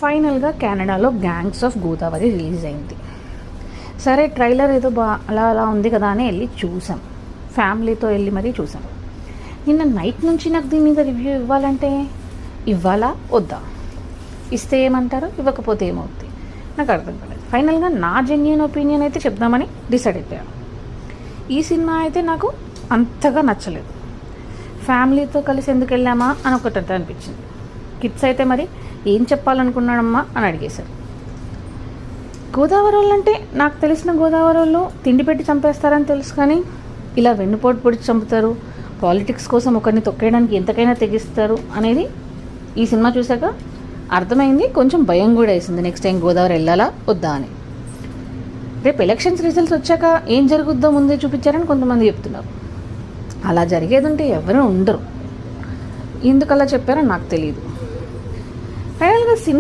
ఫైనల్గా కెనడాలో gangs of Godavari release అయింది. సరే ట్రైలర్ ఏదో అలా అలా ఉంది కదా అని వెళ్ళి చూసాం, ఫ్యామిలీతో వెళ్ళి మరీ చూసాం. నిన్న నైట్ నుంచి నాకు దీని మీద రివ్యూ ఇవ్వాలంటే ఇవ్వాలా వద్దా, ఇస్తే ఏమంటారు, ఇవ్వకపోతే ఏమవుతుంది నాకు అర్థం కాలేదు. ఫైనల్గా నా జెన్యూన్ ఒపీనియన్ అయితే చెప్దామని డిసైడ్ అయిపోయాను. ఈ సినిమా అయితే నాకు అంతగా నచ్చలేదు. ఫ్యామిలీతో కలిసి ఎందుకు వెళ్ళామా అని ఒకటి అనిపించింది. కిడ్స్ అయితే మరి ఏం చెప్పాలనుకున్నాడమ్మా అని అడిగేశారు. గోదావరి వాళ్ళు అంటే నాకు తెలిసిన గోదావరి వాళ్ళు తిండి పెట్టి చంపేస్తారని తెలుసు, కానీ ఇలా వెన్నుపోటు పొడిచి చంపుతారు, పాలిటిక్స్ కోసం ఒకరిని తొక్కేయడానికి ఎంతకైనా తెగిస్తారు అనేది ఈ సినిమా చూశాక అర్థమైంది. కొంచెం భయం కూడా వేసింది, నెక్స్ట్ టైం గోదావరి వెళ్ళాలా వద్దా అని. రేపు ఎలక్షన్స్ రిజల్ట్స్ వచ్చాక ఏం జరుగుద్దో ముందే చూపించారని కొంతమంది చెప్తున్నారు. అలా జరిగేది ఉంటే ఎవరూ ఉండరు, ఎందుకు అలా చెప్పారో నాకు తెలియదు.